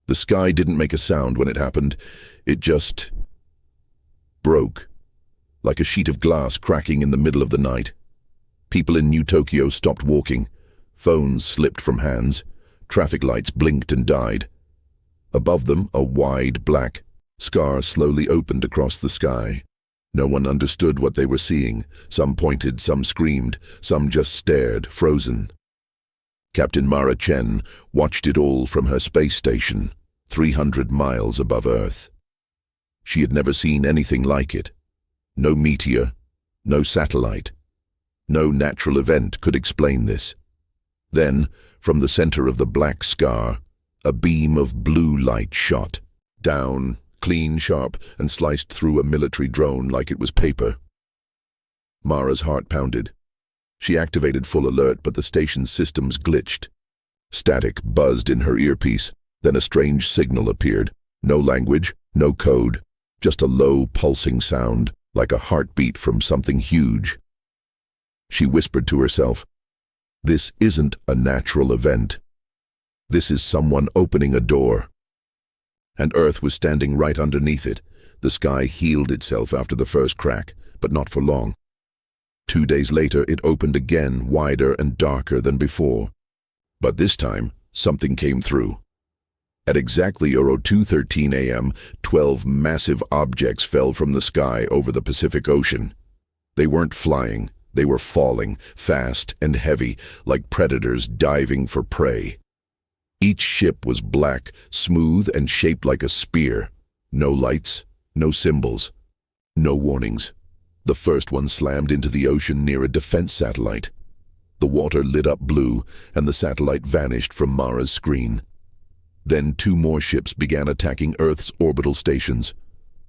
The sky didn't make a sound when it happened. It just broke, like a sheet of glass cracking in the middle of the night. People in New Tokyo stopped walking. Phones slipped from hands. Traffic lights blinked and died. Above them, a wide, black scar slowly opened across the sky. No one understood what they were seeing. Some pointed, some screamed, some just stared, frozen. Captain Mara Chen watched it all from her space station, 300 miles above Earth. She had never seen anything like it. No meteor, no satellite, no natural event could explain this. Then, from the center of the black scar, a beam of blue light shot down, clean, sharp, and sliced through a military drone like it was paper. Mara's heart pounded. She activated full alert, but the station's systems glitched. Static buzzed in her earpiece. Then a strange signal appeared. No language, no code, just a low, pulsing sound, like a heartbeat from something huge. She whispered to herself, "This isn't a natural event. This is someone opening a door." And Earth was standing right underneath it. The sky healed itself after the first crack, but not for long. 2 days later, it opened again, wider and darker than before. But this time, something came through. At exactly 2:13 a.m., 12 massive objects fell from the sky over the Pacific Ocean. They weren't flying, they were falling, fast and heavy, like predators diving for prey. Each ship was black, smooth, and shaped like a spear. No lights, no symbols, no warnings. The first one slammed into the ocean near a defense satellite. The water lit up blue, and the satellite vanished from Mara's screen. Then 2 more ships began attacking Earth's orbital stations.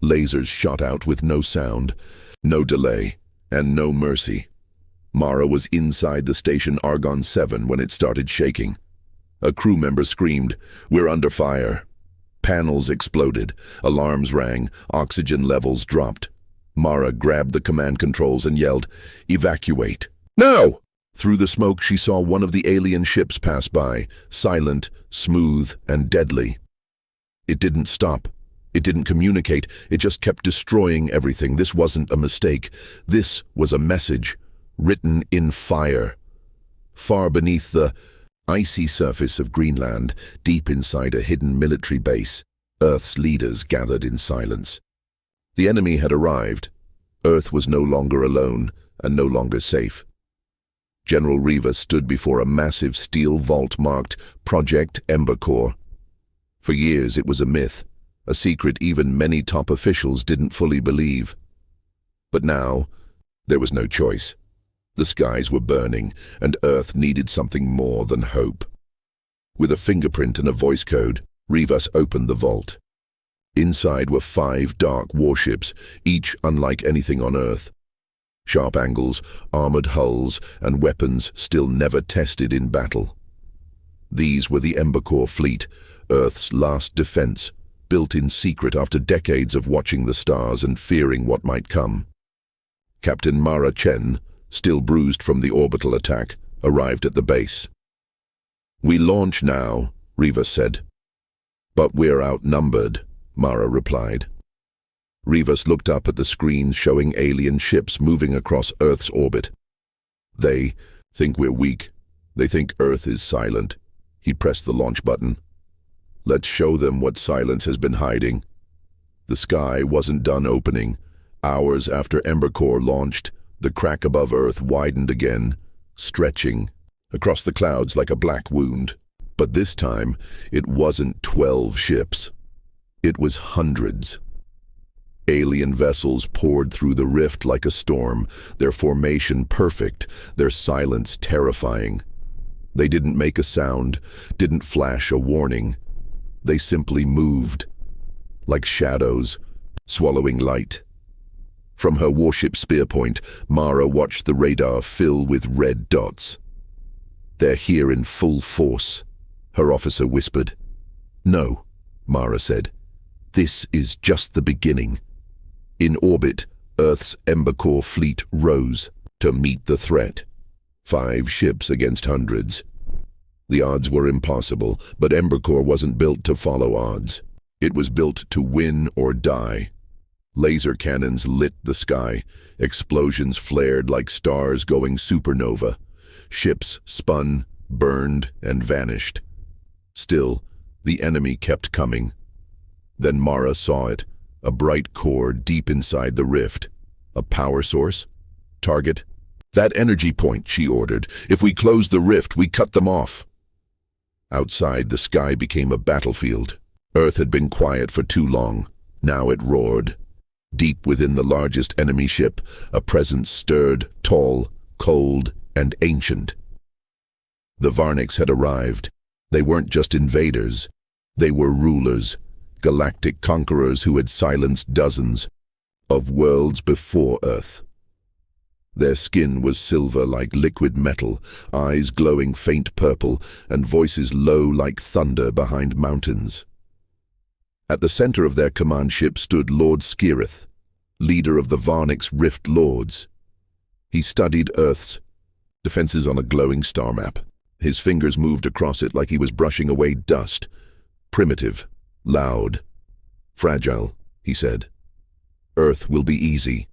Lasers shot out with no sound, no delay, and no mercy. Mara was inside the station Argon 7 when it started shaking. A crew member screamed, "We're under fire." Panels exploded, alarms rang, oxygen levels dropped. Mara grabbed the command controls and yelled, "Evacuate!" "No!" Through the smoke, she saw one of the alien ships pass by, silent, smooth, and deadly. It didn't stop. It didn't communicate. It just kept destroying everything. This wasn't a mistake. This was a message, written in fire. Far beneath the icy surface of Greenland, deep inside a hidden military base, Earth's leaders gathered in silence. The enemy had arrived. Earth was no longer alone and no longer safe. General Rivas stood before a massive steel vault marked Project Embercore. For years it was a myth, a secret even many top officials didn't fully believe. But now, there was no choice. The skies were burning, and Earth needed something more than hope. With a fingerprint and a voice code, Rivas opened the vault. Inside were 5 dark warships, each unlike anything on Earth. Sharp angles, armored hulls, and weapons still never tested in battle. These were the Embercore fleet, Earth's last defense, built in secret after decades of watching the stars and fearing what might come. Captain Mara Chen, still bruised from the orbital attack, arrived at the base. "We launch now," Rivas said. "But we're outnumbered," Mara replied. Rivas looked up at the screens showing alien ships moving across Earth's orbit. "They think we're weak. They think Earth is silent." He pressed the launch button. "Let's show them what silence has been hiding." The sky wasn't done opening. Hours after Embercore launched, the crack above Earth widened again, stretching across the clouds like a black wound. But this time, it wasn't 12 ships. It was hundreds. Alien vessels poured through the rift like a storm, their formation perfect, their silence terrifying. They didn't make a sound, didn't flash a warning. They simply moved, like shadows, swallowing light. From her warship spear point, Mara watched the radar fill with red dots. "They're here in full force," her officer whispered. "No," Mara said. "This is just the beginning." In orbit, Earth's Embercore fleet rose to meet the threat. 5 ships against hundreds. The odds were impossible, but Embercore wasn't built to follow odds. It was built to win or die. Laser cannons lit the sky. Explosions flared like stars going supernova. Ships spun, burned, and vanished. Still, the enemy kept coming. Then Mara saw it, a bright core deep inside the rift. A power source? Target? That energy point, she ordered. If we close the rift, we cut them off. Outside, the sky became a battlefield. Earth had been quiet for too long. Now it roared. Deep within the largest enemy ship, a presence stirred, tall, cold, and ancient. The Varniks had arrived. They weren't just invaders. They were rulers, galactic conquerors who had silenced dozens of worlds before Earth. Their skin was silver like liquid metal, eyes glowing faint purple, and voices low like thunder behind mountains. At the center of their command ship stood Lord Skirith, leader of the Varniks' Rift Lords. He studied Earth's defenses on a glowing star map. His fingers moved across it like he was brushing away dust. Primitive, loud, fragile, he said. Earth will be easy.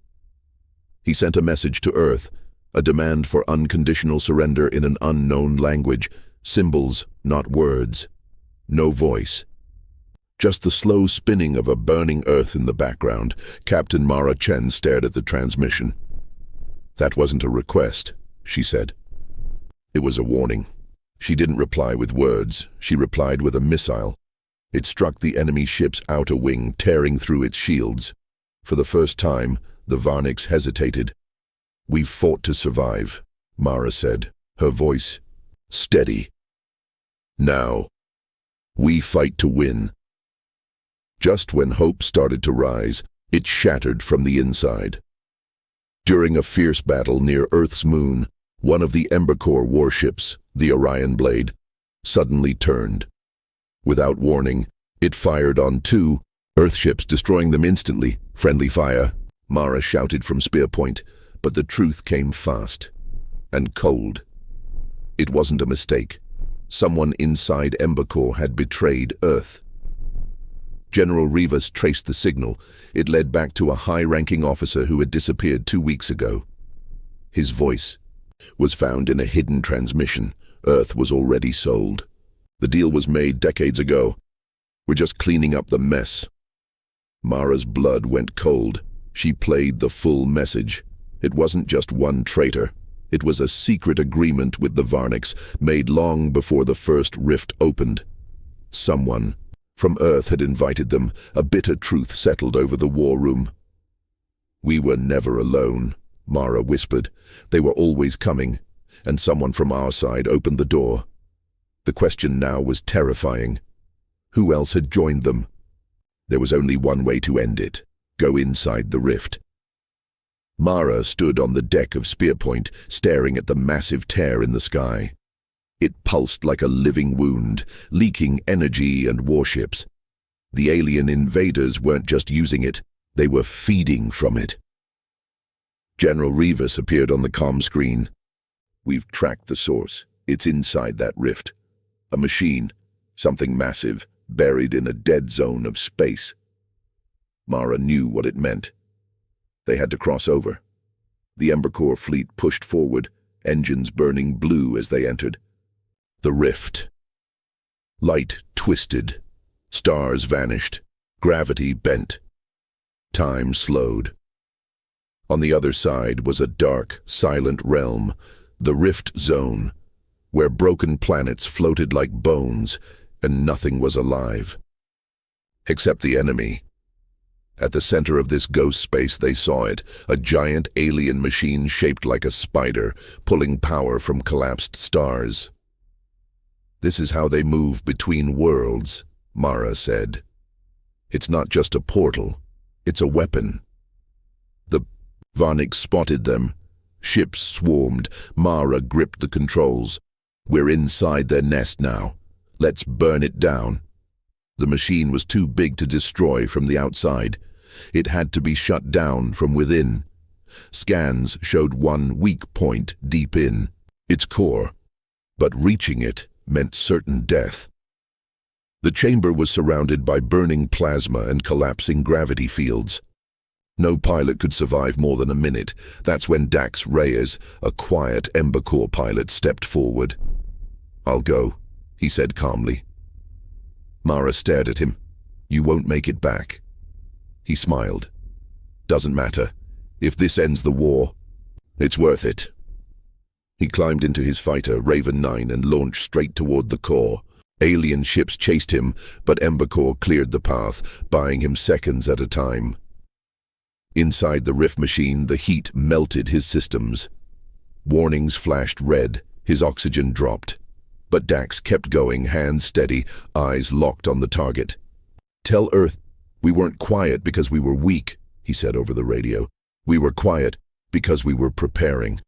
He sent a message to Earth, a demand for unconditional surrender in an unknown language, symbols, not words. No voice. Just the slow spinning of a burning Earth in the background. Captain Mara Chen stared at the transmission. That wasn't a request, she said. It was a warning. She didn't reply with words. She replied with a missile. It struck the enemy ship's outer wing, tearing through its shields. For the first time, the Varniks hesitated. We've fought to survive, Mara said, her voice steady. Now, we fight to win. Just when hope started to rise, it shattered from the inside. During a fierce battle near Earth's moon, one of the Embercore warships, the Orion Blade, suddenly turned. Without warning, it fired on 2 Earthships, destroying them instantly. Friendly fire, Mara shouted from spear point, but the truth came fast and cold. It wasn't a mistake. Someone inside Embercore had betrayed Earth. General Rivas traced the signal. It led back to a high-ranking officer who had disappeared 2 weeks ago. His voice was found in a hidden transmission. Earth was already sold. The deal was made decades ago. We're just cleaning up the mess. Mara's blood went cold. She played the full message. It wasn't just one traitor. It was a secret agreement with the Varniks, made long before the first rift opened. Someone from Earth had invited them. A bitter truth settled over the war room. We were never alone, Mara whispered. They were always coming, and someone from our side opened the door. The question now was terrifying. Who else had joined them? There was only one way to end it. Go inside the rift. Mara stood on the deck of Spearpoint, staring at the massive tear in the sky. It pulsed like a living wound, leaking energy and warships. The alien invaders weren't just using it, they were feeding from it. General Rivas appeared on the comm screen. We've tracked the source. It's inside that rift. A machine, something massive, buried in a dead zone of space. Mara knew what it meant. They had to cross over. The Embercore fleet pushed forward, engines burning blue as they entered. The rift. Light twisted. Stars vanished. Gravity bent. Time slowed. On the other side was a dark, silent realm, the Rift Zone, where broken planets floated like bones and nothing was alive. Except the enemy. At the center of this ghost space they saw it, a giant alien machine shaped like a spider, pulling power from collapsed stars. This is how they move between worlds, Mara said. It's not just a portal, it's a weapon. The Varniks spotted them. Ships swarmed. Mara gripped the controls. We're inside their nest now. Let's burn it down. The machine was too big to destroy from the outside. It had to be shut down from within. Scans showed one weak point deep in, its core. But reaching it meant certain death. The chamber was surrounded by burning plasma and collapsing gravity fields. No pilot could survive more than a minute. That's when Dax Reyes, a quiet Embercore pilot, stepped forward. "I'll go," he said calmly. Mara stared at him. "You won't make it back." He smiled. "Doesn't matter. If this ends the war, it's worth it." He climbed into his fighter, Raven 9, and launched straight toward the core. Alien ships chased him, but Embercore cleared the path, buying him seconds at a time. Inside the Rift machine, the heat melted his systems. Warnings flashed red, his oxygen dropped. But Dax kept going, hands steady, eyes locked on the target. "Tell Earth we weren't quiet because we were weak," he said over the radio. "We were quiet because we were preparing."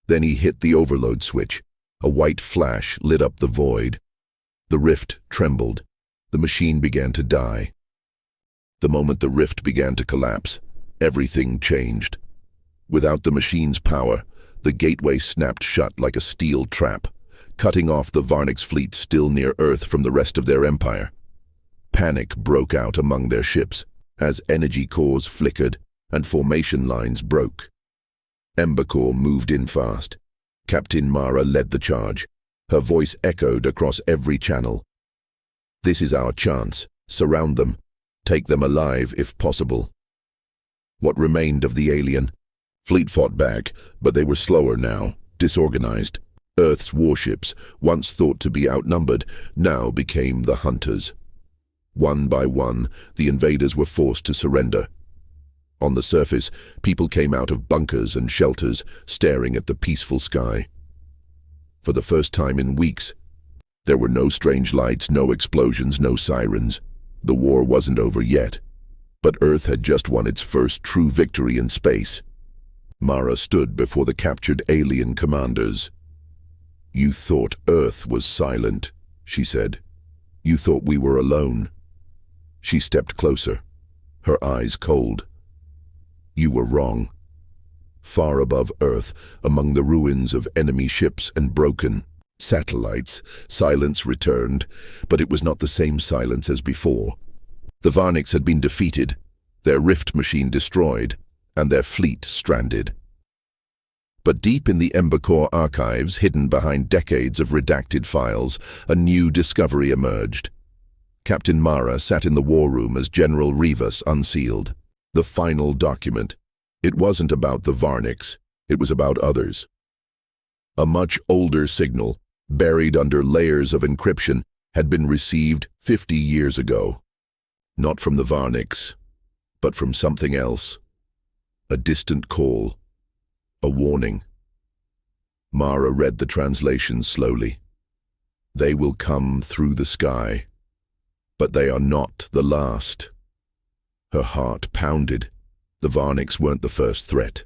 Then he hit the overload switch. A white flash lit up the void. The rift trembled. The machine began to die. The moment the rift began to collapse, everything changed. Without the machine's power, the gateway snapped shut like a steel trap, cutting off the Varnix fleet still near Earth from the rest of their empire. Panic broke out among their ships as energy cores flickered and formation lines broke. Embercore moved in fast. Captain Mara led the charge. Her voice echoed across every channel. "This is our chance. Surround them. Take them alive if possible." What remained of the alien? Fleet fought back, but they were slower now, disorganized. Earth's warships, once thought to be outnumbered, now became the hunters. One by one, the invaders were forced to surrender. On the surface, people came out of bunkers and shelters, staring at the peaceful sky. For the first time in weeks, there were no strange lights, no explosions, no sirens. The war wasn't over yet, but Earth had just won its first true victory in space. Mara stood before the captured alien commanders. "You thought Earth was silent," she said. "You thought we were alone." She stepped closer, her eyes cold. "You were wrong. Far above Earth, among the ruins of enemy ships and broken satellites, silence returned, but it was not the same silence as before. The Varnix had been defeated, their rift machine destroyed, and their fleet stranded. But deep in the Embercore archives, hidden behind decades of redacted files, a new discovery emerged. Captain Mara sat in the war room as General Rivas unsealed the final document. It wasn't about the Varnix, it was about others. A much older signal, buried under layers of encryption, had been received 50 years ago. Not from the Varnix, but from something else. A distant call. A warning. Mara read the translation slowly. "They will come through the sky, but they are not the last." Her heart pounded. The Varnix weren't the first threat,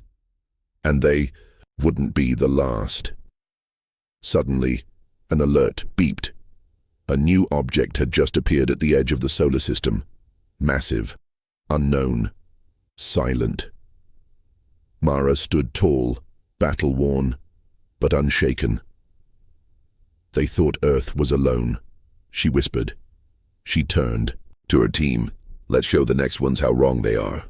and they wouldn't be the last. Suddenly, an alert beeped. A new object had just appeared at the edge of the solar system. Massive, unknown, silent. Mara stood tall, battle-worn, but unshaken. "They thought Earth was alone," she whispered. She turned to her team. "Let's show the next ones how wrong they are."